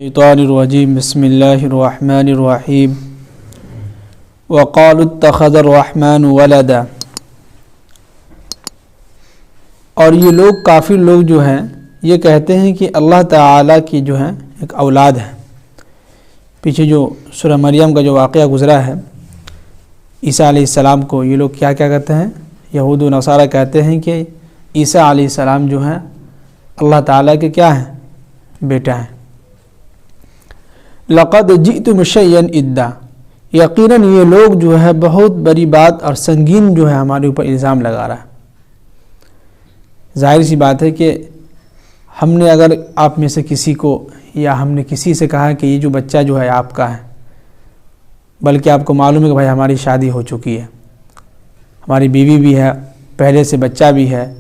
الشیطان الرجیم بسم اللہ الرحمن الرحیم وقالوا اتخذ الرحمن ولدا، اور یہ لوگ کافر لوگ جو ہیں یہ کہتے ہیں کہ اللہ تعالیٰ کی جو ہے ایک اولاد ہے۔ پیچھے جو سورہ مریم کا جو واقعہ گزرا ہے، عیسیٰ علیہ السلام کو یہ لوگ کیا کہتے ہیں، یہود و نصارہ کہتے ہیں کہ عیسیٰ علیہ السلام جو ہیں اللہ تعالیٰ کے کیا ہیں، بیٹا ہیں۔ لقد جئتم شیئا ادا، یقیناً یہ لوگ جو ہے بہت بڑی بات اور سنگین جو ہے ہمارے اوپر الزام لگا رہا ہے۔ ظاہر سی بات ہے کہ ہم نے اگر آپ میں سے کسی کو یا ہم نے کسی سے کہا کہ یہ جو بچہ جو ہے آپ کا ہے، بلکہ آپ کو معلوم ہے کہ بھائی ہماری شادی ہو چکی ہے، ہماری بیوی بھی ہے، پہلے سے بچہ بھی ہے،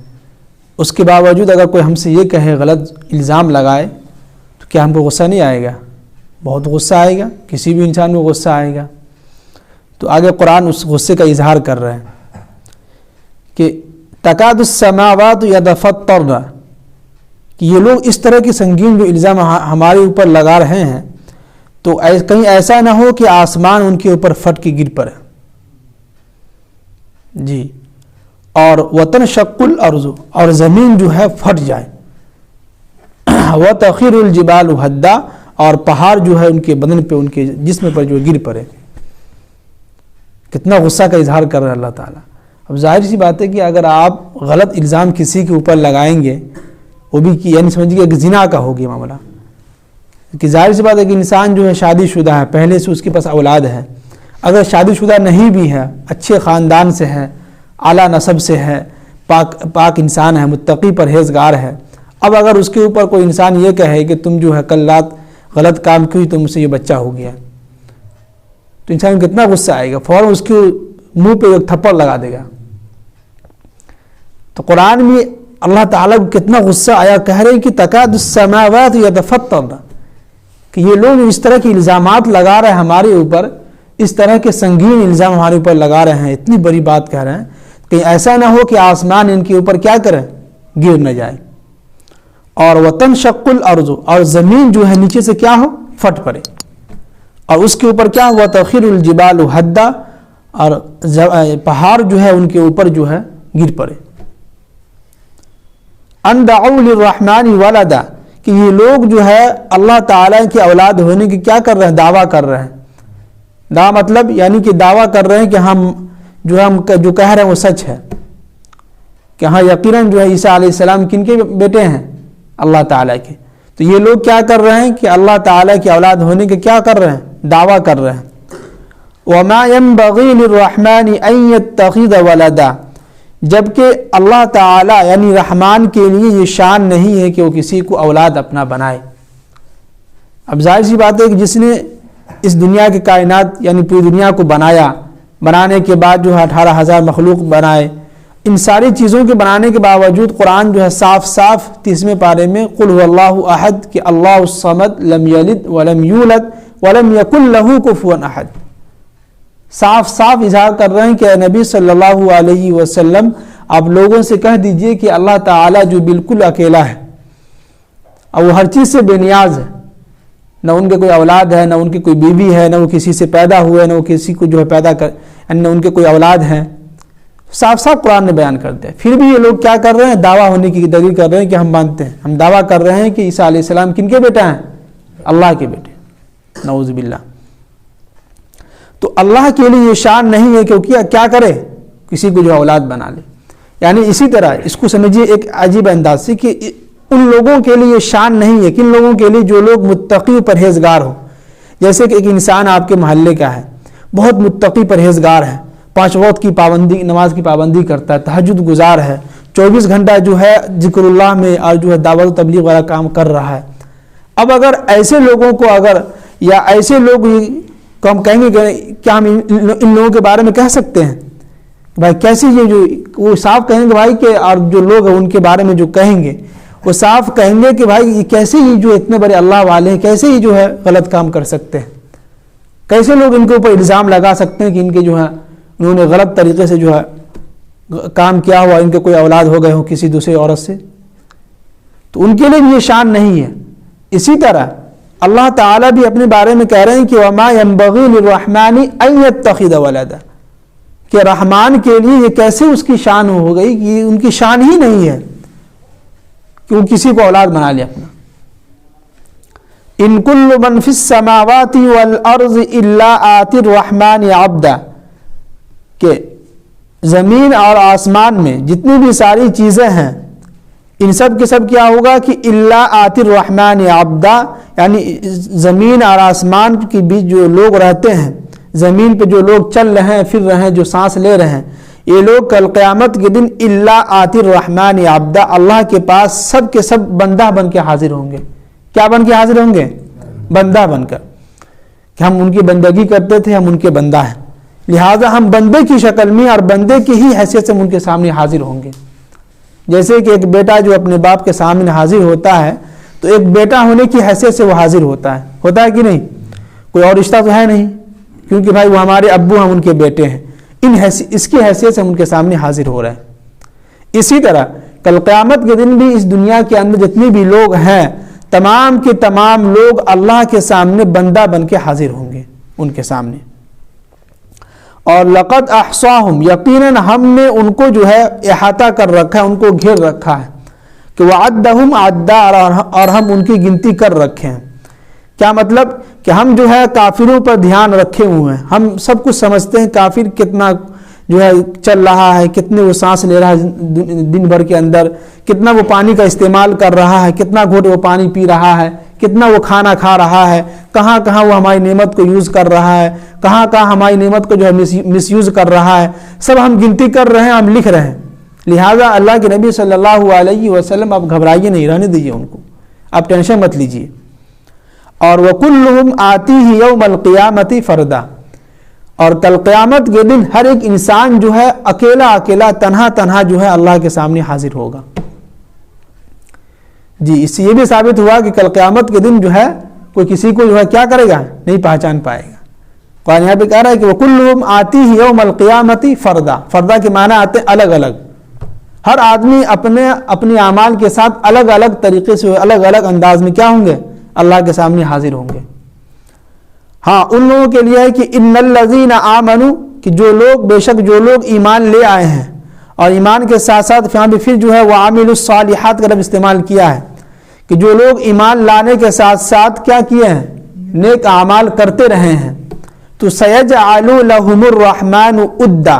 اس کے باوجود اگر کوئی ہم سے یہ کہے، غلط الزام لگائے، تو کیا ہم کو غصہ نہیں آئے گا؟ بہت غصہ آئے گا، کسی بھی انسان کو غصہ آئے گا۔ تو آگے قرآن اس غصے کا اظہار کر رہے ہیں کہ تکاد السماوات یتفطرن، کہ یہ لوگ اس طرح کی سنگین جو الزام ہمارے اوپر لگا رہے ہیں تو کہیں ایسا نہ ہو کہ آسمان ان کے اوپر پھٹ کے گر پڑے جی، اور وتنشق الارض، اور زمین جو ہے پھٹ جائے، وتخر الجبال ہدا، اور پہاڑ جو ہے ان کے بدن پہ، ان کے جسم پر جو گر پڑے۔ کتنا غصہ کا اظہار کر رہا ہے اللہ تعالیٰ۔ اب ظاہر سی بات ہے کہ اگر آپ غلط الزام کسی کے اوپر لگائیں گے، وہ بھی یعنی سمجھیے کہ زنا کا ہوگی معاملہ، کہ ظاہر سی بات ہے کہ انسان جو ہے شادی شدہ ہے، پہلے سے اس کے پاس اولاد ہے، اگر شادی شدہ نہیں بھی ہے، اچھے خاندان سے ہے، اعلیٰ نسب سے ہے، پاک انسان ہے، متقی پرہیزگار ہے، اب اگر اس کے اوپر کوئی انسان یہ کہے کہ تم جو ہے کل رات غلط کام کی تو مجھ سے یہ بچہ ہو گیا، تو انسان کو کتنا غصہ آئے گا، فوراً اس کے منہ پہ ایک تھپڑ لگا دے گا۔ تو قرآن میں اللہ تعالیٰ کو کتنا غصہ آیا، کہہ رہے ہیں کہ تکاد السماوات یتفطرن، کہ یہ لوگ اس طرح کے الزامات لگا رہے ہیں ہمارے اوپر، اس طرح کے سنگین الزام ہمارے اوپر لگا رہے ہیں، اتنی بڑی بات کہہ رہے ہیں کہ ایسا نہ ہو کہ آسمان ان کے اوپر کیا کرے، گر نہ جائے، اور وتنشق الارض، اور زمین جو ہے نیچے سے کیا ہو، پھٹ پڑے، اور اس کے اوپر کیا ہوا، تخر الجبال ہدا، اور پہاڑ جو ہے ان کے اوپر جو ہے گر پڑے۔ ان دعوا للرحمن ولدا، کہ یہ لوگ جو ہے اللہ تعالیٰ کی اولاد ہونے کی کیا کر رہے ہیں، دعویٰ کر رہے ہیں۔ دعویٰ مطلب یعنی کہ دعویٰ کر رہے ہیں کہ ہم جو کہہ رہے ہیں وہ سچ ہے، کہ ہاں یقیناً جو ہے عیسیٰ علیہ السلام کن کے بیٹے ہیں، اللہ تعالیٰ کے۔ تو یہ لوگ کیا کر رہے ہیں کہ اللہ تعالیٰ کی اولاد ہونے کے کیا کر رہے ہیں، دعویٰ کر رہے ہیں۔ وما ينبغي للرحمن ان يتخذ ولدا، جبکہ اللہ تعالیٰ یعنی رحمان کے لیے یہ شان نہیں ہے کہ وہ کسی کو اولاد اپنا بنائے۔ اب ظاہر سی بات ہے کہ جس نے اس دنیا کی کائنات یعنی پوری دنیا کو بنایا، بنانے کے بعد جو ہے 18,000 مخلوق بنائے، ان ساری چیزوں کے بنانے کے باوجود قرآن جو ہے صاف 30ویں پارے میں قل هو اللہ احد، کہ اللہ الصمد لم یلد ولم یولد ولم یکن لہ کفوا احد، صاف اظہار کر رہے ہیں کہ اے نبی صلی اللہ علیہ وسلم آپ لوگوں سے کہہ دیجئے کہ اللہ تعالیٰ جو بالکل اکیلا ہے اور وہ ہر چیز سے بے نیاز ہے، نہ ان کے کوئی اولاد ہے، نہ ان کی کوئی بیوی ہے، نہ وہ کسی سے پیدا ہوئے، نہ وہ کسی کو جو ہے پیدا کر، نہ ان کے کوئی اولاد ہیں، صاف قرآن نے بیان کر دیا۔ پھر بھی یہ لوگ کیا کر رہے ہیں، دعویٰ ہونے کی دلیل کر رہے ہیں کہ ہم مانتے ہیں، ہم دعویٰ کر رہے ہیں کہ عیسیٰ علیہ السلام کن کے بیٹا ہیں، اللہ کے بیٹے، نعوذ باللہ۔ تو اللہ کے لیے یہ شان نہیں ہے کہ کیا کرے، کسی کو جو اولاد بنا لے۔ یعنی اسی طرح اس کو سمجھیے ایک عجیب انداز سے کہ ان لوگوں کے لیے یہ شان نہیں ہے، کن لوگوں کے لیے، جو لوگ متقی پرہیزگار ہوں۔ جیسے کہ ایک انسان آپ کے محلے کا ہے، بہت متقی پرہیزگار ہے، 5 وقت کی پابندی، نماز کی پابندی کرتا ہے، تہجد گزار ہے، 24 گھنٹہ جو ہے ذکر اللہ میں اور جو ہے دعوت و تبلیغ والا کام کر رہا ہے۔ اب اگر ایسے لوگوں کو یا ایسے لوگ کو ہم کہیں گے کہ کیا ہم ان لوگوں کے بارے میں کہہ سکتے ہیں بھائی کیسے یہ جو وہ صاف کہیں گے بھائی کہ، اور جو لوگ ہیں ان کے بارے میں جو کہیں گے وہ صاف کہیں گے کہ بھائی یہ کیسے یہ جو اتنے بڑے اللہ والے ہیں، کیسے یہ جو ہے غلط کام کر سکتے ہیں، کیسے لوگ ان کے اوپر الزام لگا سکتے ہیں کہ ان کے جو ہے انہوں نے غلط طریقے سے جو ہے کام کیا ہوا، ان کے کوئی اولاد ہو گئے ہوں کسی دوسری عورت سے، تو ان کے لیے بھی یہ شان نہیں ہے۔ اسی طرح اللہ تعالیٰ بھی اپنے بارے میں کہہ رہے ہیں کہ وما ينبغي للرحمن ان يتخذ ولدا، کہ رحمان کے لیے یہ کیسے اس کی شان ہو گئی کہ ان کی شان ہی نہیں ہے کہ وہ کسی کو اولاد بنا لے اپنا. ان کل من فی السماوات والارض الا آتی الرحمن عبدا، کہ زمین اور آسمان میں جتنی بھی ساری چیزیں ہیں ان سب کے سب کیا ہوگا کہ الا آتی الرحمن عبدا، یعنی زمین اور آسمان کے بیچ جو لوگ رہتے ہیں، زمین پہ جو لوگ چل رہے ہیں پھر رہے ہیں جو سانس لے رہے ہیں، یہ لوگ کل قیامت کے دن الا آتی الرحمن عبدا اللہ کے پاس سب کے سب بندہ بن کے حاضر ہوں گے. کیا بن کے حاضر ہوں گے؟ بندہ بن کر، کہ ہم ان کی بندگی کرتے تھے، ہم ان کے بندہ ہیں، لہٰذا ہم بندے کی شکل میں اور بندے کی ہی حیثیت سے ان کے سامنے حاضر ہوں گے. جیسے کہ ایک بیٹا جو اپنے باپ کے سامنے حاضر ہوتا ہے تو ایک بیٹا ہونے کی حیثیت سے وہ حاضر ہوتا ہے کہ نہیں؟ کوئی اور رشتہ تو ہے نہیں، کیونکہ بھائی وہ ہمارے ابو ہم ان کے بیٹے ہیں، اس کی حیثیت سے ہم ان کے سامنے حاضر ہو رہے ہیں. اسی طرح کل قیامت کے دن بھی اس دنیا کے اندر جتنے بھی لوگ ہیں تمام کے تمام لوگ اللہ کے سامنے بندہ بن کے حاضر ہوں گے ان کے سامنے. اور لقد احصاہم، یقیناً ہم نے ان کو جو ہے احاطہ کر رکھا ہے، ان کو گھیر رکھا ہے، کہ وعدہم عدا، اور ہم ان کی گنتی کر رکھے ہیں. کیا مطلب؟ کہ ہم جو ہے کافروں پر دھیان رکھے ہوئے ہیں، ہم سب کچھ سمجھتے ہیں کافر کتنا جو ہے چل رہا ہے، کتنے وہ سانس لے رہا ہے دن بھر کے اندر، کتنا وہ پانی کا استعمال کر رہا ہے، کتنا گھونٹ وہ پانی پی رہا ہے، کتنا وہ کھانا کھا رہا ہے، کہاں کہاں وہ ہماری نعمت کو یوز کر رہا ہے، کہاں کہاں ہماری نعمت کو جو ہے مس یوز کر رہا ہے، سب ہم گنتی کر رہے ہیں، ہم لکھ رہے ہیں. لہٰذا اللہ کے نبی صلی اللہ علیہ وسلم آپ گھبرائیے نہیں، رہنے دیجیے ان کو، آپ ٹینشن مت لیجیے. اور وَكُلُّهُمْ آتِيهِ يَوْمَ الْقِيَامَةِ فَرْدًا، اور کل قیامت کے دن ہر ایک انسان جو ہے اکیلا اکیلا تنہا جو ہے اللہ کے سامنے حاضر ہوگا. جی اس سے یہ بھی ثابت ہوا کہ کل قیامت کے دن جو ہے کوئی کسی کو جو ہے کیا کرے گا؟ نہیں پہچان پائے گا. قرآن یہاں پہ کہہ رہا ہے کہ وَكُلُّهُمْ آتِيهِ يَوْمَ الْقِيَامَةِ فَرْدًا، فردا کے معنی آتے ہیں الگ الگ. ہر آدمی اپنے اعمال کے ساتھ الگ الگ طریقے سے الگ الگ انداز میں کیا ہوں گے؟ اللہ کے سامنے حاضر ہوں گے. ہاں ان لوگوں کے لیے ہے کہ ان الذین آمنوا، کہ جو لوگ بے شک جو لوگ ایمان لے آئے ہیں، اور ایمان کے ساتھ ساتھ یہاں پہ پھر جو ہے وہ وعملوا الصالحات کا لفظ استعمال کیا ہے، کہ جو لوگ ایمان لانے کے ساتھ ساتھ کیا کیے ہیں؟ نیک اعمال کرتے رہے ہیں. تو سیجعل لهم الرحمن ودا،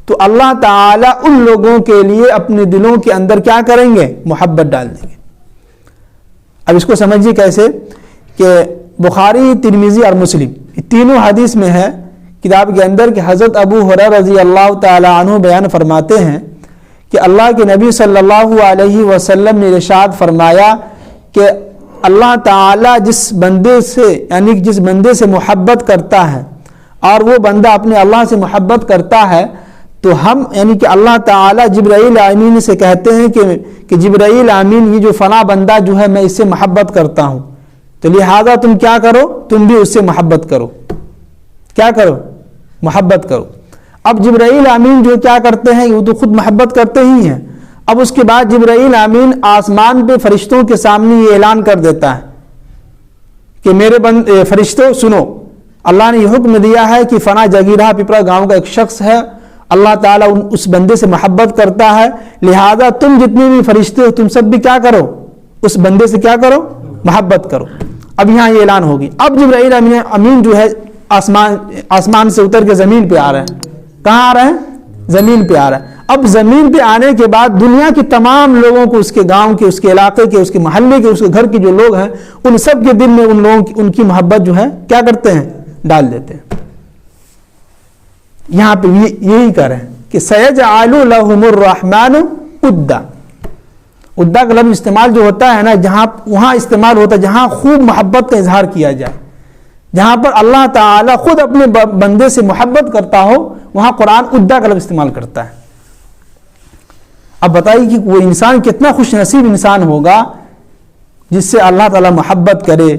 تو اللہ تعالی ان لوگوں کے لیے اپنے دلوں کے اندر کیا کریں گے؟ محبت ڈال دیں گے. اب اس کو سمجھیے کیسے، کہ بخاری، ترمذی اور مسلم یہ تینوں حدیث میں ہے کتاب کے اندر کہ حضرت ابو ہریرہ رضی اللہ تعالی عنہ بیان فرماتے ہیں کہ اللہ کے نبی صلی اللہ علیہ وسلم نے ارشاد فرمایا کہ اللہ تعالی جس بندے سے یعنی جس بندے سے محبت کرتا ہے اور وہ بندہ اپنے اللہ سے محبت کرتا ہے تو ہم یعنی کہ اللہ تعالی جبرائیل امین سے کہتے ہیں کہ جبرائیل امین یہ جو فلاں بندہ جو ہے میں اس سے محبت کرتا ہوں، تو لہذا تم کیا کرو؟ تم بھی اس سے محبت کرو. کیا کرو؟ محبت کرو. اب جبرائیل امین جو کیا کرتے ہیں وہ تو خود محبت کرتے ہی ہیں. اب اس کے بعد جبرائیل امین آسمان پہ فرشتوں کے سامنے یہ اعلان کر دیتا ہے کہ میرے فرشتوں سنو، اللہ نے یہ حکم دیا ہے کہ فلاں جگیرہ پپرا گاؤں کا ایک شخص ہے، اللہ تعالیٰ اس بندے سے محبت کرتا ہے، لہذا تم جتنے بھی فرشتے ہو تم سب بھی کیا کرو؟ اس بندے سے کیا کرو؟ محبت کرو. اب یہاں یہ اعلان ہوگی. اب جبرائیل امین جو ہے آسمان سے اتر کے زمین پہ آ رہے ہیں. کہاں آ رہے ہیں؟ زمین پہ آ رہے ہیں. اب زمین پہ آنے کے بعد دنیا کے تمام لوگوں کو، اس کے گاؤں کے، اس کے علاقے کے، اس کے محلے کے، اس کے گھر کے جو لوگ ہیں ان سب کے دل میں ان لوگوں کی ان کی محبت جو ہے کیا کرتے ہیں؟ ڈال دیتے ہیں. یہاں پہ یہی کر رہے ہیں کہ سیجعل لهم الرحمن ودا. ودا کا لفظ استعمال جو ہوتا ہے نا جہاں وہاں استعمال ہوتا ہے جہاں خوب محبت کا اظہار کیا جائے، جہاں پر اللہ تعالیٰ خود اپنے بندے سے محبت کرتا ہو وہاں قرآن ودا کا لفظ استعمال کرتا ہے. اب بتائیے کہ وہ انسان کتنا خوش نصیب انسان ہوگا جس سے اللہ تعالیٰ محبت کرے،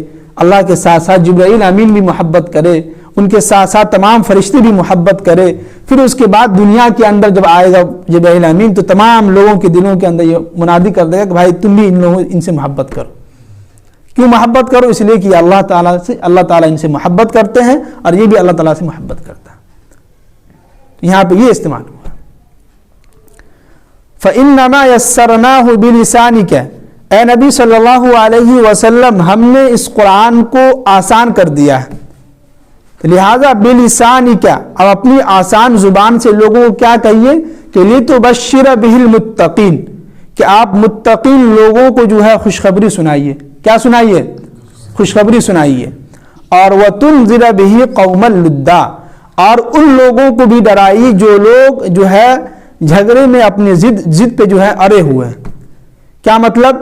اللہ کے ساتھ ساتھ جبرائیل امین بھی محبت کرے، ان کے ساتھ ساتھ تمام فرشتے بھی محبت کرے. پھر اس کے بعد دنیا کے اندر جب آئے گا جبرائیل امین تو تمام لوگوں کے دلوں کے اندر یہ منادی کر دے گا کہ بھائی تم بھی ان سے محبت کرو. کیوں محبت کرو؟ اس لیے کہ اللہ تعالیٰ ان سے محبت کرتے ہیں اور یہ بھی اللہ تعالیٰ سے محبت کرتا ہے. یہاں پہ یہ استعمال ہوا فَإِنَّمَا يَسَّرْنَاهُ بِلِسَانِكَ، اے نبی صلی اللہ علیہ وسلم ہم نے اس قرآن کو آسان کر دیا ہے. لہذا بِلِسَانِكَ، اب اپنی آسان زبان سے لوگوں کو کیا کہیے کہ لِتُبَشِّرَ بِهِ الْمُتَّقِينَ، کہ آپ متقین لوگوں کو جو ہے خوشخبری سنائیے. کیا سنائیے؟ خوشخبری سنائیے. اور وَتُنذِرَ بِهِ قَوْمًا لُدًّا، اور ان لوگوں کو بھی ڈرائیے جو لوگ جو ہے جھگڑے میں اپنے ضد پہ جو ہے اڑے ہوئے ہیں. کیا مطلب؟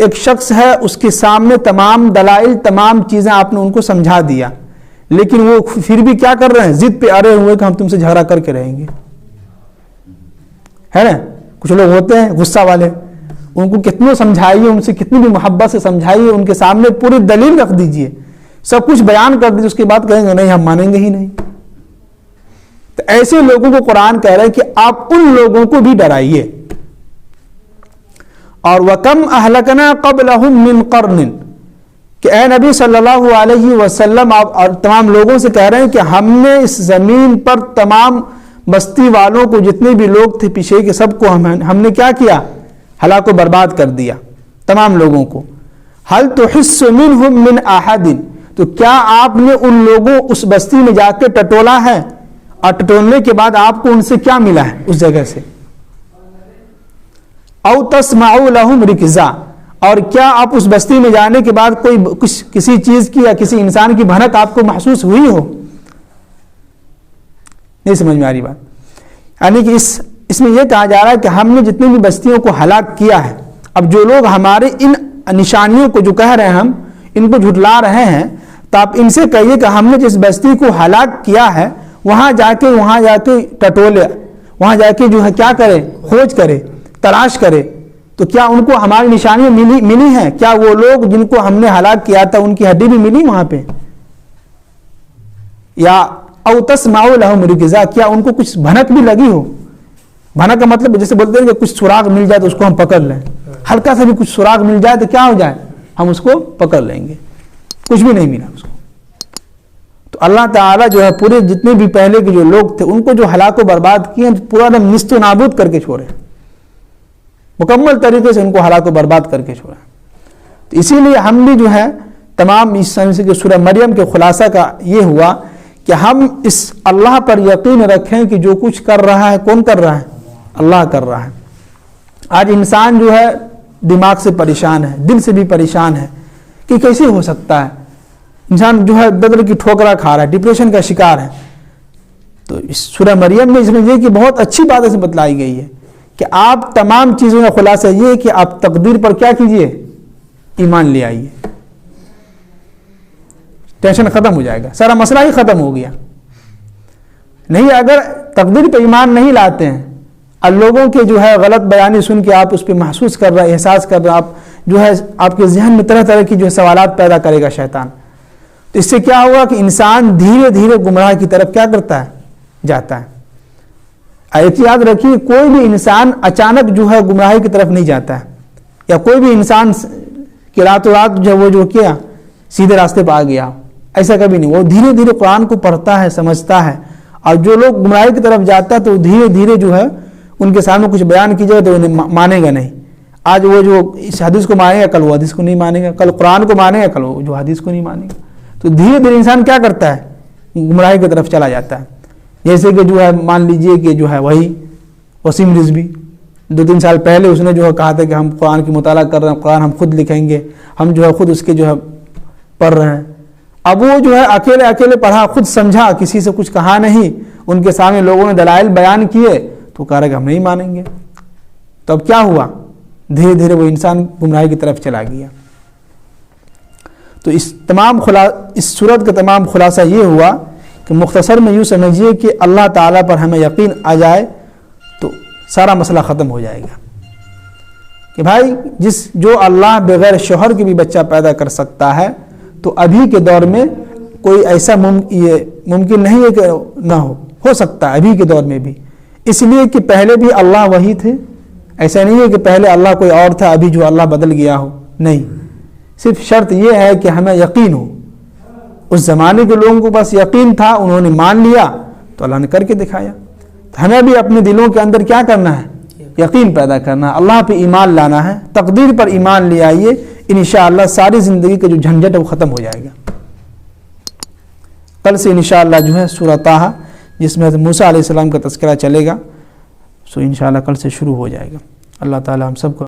ایک شخص ہے، اس کے سامنے تمام دلائل تمام چیزیں آپ نے ان کو سمجھا دیا، لیکن وہ پھر بھی کیا کر رہے ہیں؟ ضد پہ اڑے ہوئے کہ ہم تم سے جھگڑا کر کے رہیں گے. ہے نا؟ کچھ لوگ ہوتے ہیں غصہ والے، ان کو کتنے سمجھائیے، ان سے کتنی بھی محبت سے سمجھائیے، ان کے سامنے پوری دلیل رکھ دیجئے، سب کچھ بیان کر دیجئے، اس کے بعد کہیں گے نہیں ہم مانیں گے ہی نہیں. تو ایسے لوگوں کو قرآن کہہ رہا ہے کہ آپ ان لوگوں کو بھی ڈرائیے. اور وَكَمْ أَهْلَكْنَا قَبْلَهُمْ مِنْ قَرْنٍ، کہ اے نبی صلی اللہ علیہ وسلم آپ اور تمام لوگوں سے کہہ رہے ہیں کہ ہم نے اس زمین پر تمام بستی والوں کو، جتنے بھی لوگ تھے پیچھے کے، سب کو ہم نے کیا کیا؟ ہلاک و برباد کر دیا تمام لوگوں کو. هَلْ تُحِسُّ مِنْهُمْ مِنْ أَحَدٍ، تو کیا آپ نے ان لوگوں اس بستی میں جا کے ٹٹولا ہے؟ اور ٹٹولنے کے بعد آپ کو ان سے کیا ملا ہے اس جگہ سے؟ او تسمعوا لهم رکزا، اور کیا آپ اس بستی میں جانے کے بعد کوئی کسی چیز کی یا کسی انسان کی بھنک آپ کو محسوس ہوئی ہو؟ نہیں سمجھ میں آ رہی بات؟ یعنی کہ اس میں یہ کہا جا رہا ہے کہ ہم نے جتنی بھی بستیوں کو ہلاک کیا ہے، اب جو لوگ ہمارے ان نشانیوں کو جو کہہ رہے ہیں ہم ان کو جھٹلا رہے ہیں، تو آپ ان سے کہیے کہ ہم نے جس بستی کو ہلاک کیا ہے وہاں جا کے ٹٹولے، وہاں جا کے جو ہے کیا کرے؟ کھوج کرے، تلاش کرے. تو کیا ان کو ہماری نشانیاں ملی ہیں؟ کیا وہ لوگ جن کو ہم نے ہلاک کیا تھا ان کی ہڈی بھی ملی وہاں پہ؟ یا او تسمعوا لهم رکزا، کیا ان کو کچھ بھنک بھی لگی ہو؟ بھنک کا مطلب جیسے بولتے ہیں کہ کچھ سراغ مل جائے تو اس کو ہم پکڑ لیں، ہلکا سا بھی کچھ سراغ مل جائے تو کیا ہو جائے؟ ہم اس کو پکڑ لیں گے. کچھ بھی نہیں ملا اس کو. تو اللہ تعالیٰ جو ہے پورے جتنے بھی پہلے کے جو لوگ تھے ان کو جو ہلاک و برباد کیے، پورا دم نیست و نابود کر کے چھوڑے، مکمل طریقے سے ان کو ہلاک و برباد کر کے چھوڑا. تو اسی لیے ہم بھی جو ہے تمام اس سورہ مریم کے خلاصہ کا یہ ہوا کہ ہم اس اللہ پر یقین رکھیں کہ جو کچھ کر رہا ہے کون کر رہا ہے؟ اللہ کر رہا ہے. آج انسان جو ہے دماغ سے پریشان ہے، دل سے بھی پریشان ہے کہ کیسے ہو سکتا ہے، انسان جو ہے بدر کی ٹھوکرا کھا رہا ہے، ڈپریشن کا شکار ہے. تو اس سورہ مریم میں اس میں یہ کہ بہت اچھی بات اسے بتلائی گئی ہے کہ آپ تمام چیزوں کا خلاصہ یہ ہے کہ آپ تقدیر پر کیا کیجئے؟ ایمان لے آئیے. ٹینشن ختم ہو جائے گا، سارا مسئلہ ہی ختم ہو گیا. نہیں اگر تقدیر پہ ایمان نہیں لاتے ہیں اور لوگوں کے جو ہے غلط بیانی سن کے آپ اس پہ محسوس کر رہے ہیں، احساس کر رہے ہیں، آپ جو ہے آپ کے ذہن میں طرح طرح کی جو سوالات پیدا کرے گا شیطان. تو اس سے کیا ہوگا کہ انسان دھیرے دھیرے گمراہ کی طرف کیا کرتا ہے؟ جاتا ہے. ایک یاد رکھیے، کوئی بھی انسان اچانک جو ہے گمراہی کی طرف نہیں جاتا ہے، یا کوئی بھی انسان کہ راتوں رات جو وہ جو کیا سیدھے راستے پہ آ گیا، ایسا کبھی نہیں. وہ دھیرے دھیرے قرآن کو پڑھتا ہے، سمجھتا ہے، اور جو لوگ گمراہی کی طرف جاتا ہے تو دھیرے دھیرے جو ہے ان کے سامنے کچھ بیان کی جائے تو انہیں مانے گا نہیں. آج وہ جو اس حدیث کو مانے گا کل وہ حدیث کو نہیں مانے گا، کل قرآن کو مانے گا کل وہ جو حدیث کو نہیں مانے گا. تو دھیرے دھیرے انسان کیا کرتا ہے؟ گمراہی کی طرف چلا جاتا ہے. جیسے کہ جو ہے مان لیجئے کہ جو ہے وہی وسیم رضوی 2-3 سال پہلے اس نے جو ہے کہا تھا کہ ہم قرآن کی مطالعہ کر رہے ہیں، قرآن ہم خود لکھیں گے، ہم جو ہے خود اس کے جو ہے پڑھ رہے ہیں. اب وہ جو ہے اکیلے پڑھا، خود سمجھا، کسی سے کچھ کہا نہیں، ان کے سامنے لوگوں نے دلائل بیان کیے تو کہا رہا کہ ہم نہیں مانیں گے. تو اب کیا ہوا؟ دھیرے دھیرے وہ انسان گمراہی کی طرف چلا گیا. تو اس صورت کا تمام خلاصہ یہ ہوا کہ مختصر میں یوں سمجھیے کہ اللہ تعالیٰ پر ہمیں یقین آ جائے تو سارا مسئلہ ختم ہو جائے گا. کہ بھائی جو اللہ بغیر شوہر کے بھی بچہ پیدا کر سکتا ہے تو ابھی کے دور میں کوئی ایسا ممکن نہیں ہے کہ نہ ہو سکتا ہے ابھی کے دور میں بھی. اس لیے کہ پہلے بھی اللہ وہی تھے، ایسا نہیں ہے کہ پہلے اللہ کوئی اور تھا ابھی جو اللہ بدل گیا ہو، نہیں. صرف شرط یہ ہے کہ ہمیں یقین ہو. اس زمانے کے لوگوں کو بس یقین تھا, انہوں نے مان لیا تو اللہ نے کر کے دکھایا. تو ہمیں بھی اپنے دلوں کے اندر کیا کرنا ہے؟ یقین پیدا کرنا ہے, اللہ پہ ایمان لانا ہے, تقدیر پر ایمان لے آئیے, انشاءاللہ ساری زندگی کا جو جھنجھٹ ہے وہ ختم ہو جائے گا. کل سے انشاءاللہ جو ہے سورہ طٰہٰ جس میں حضرت موسیٰ علیہ السلام کا تذکرہ چلے گا, سو انشاءاللہ کل سے شروع ہو جائے گا. اللہ تعالی ہم سب کو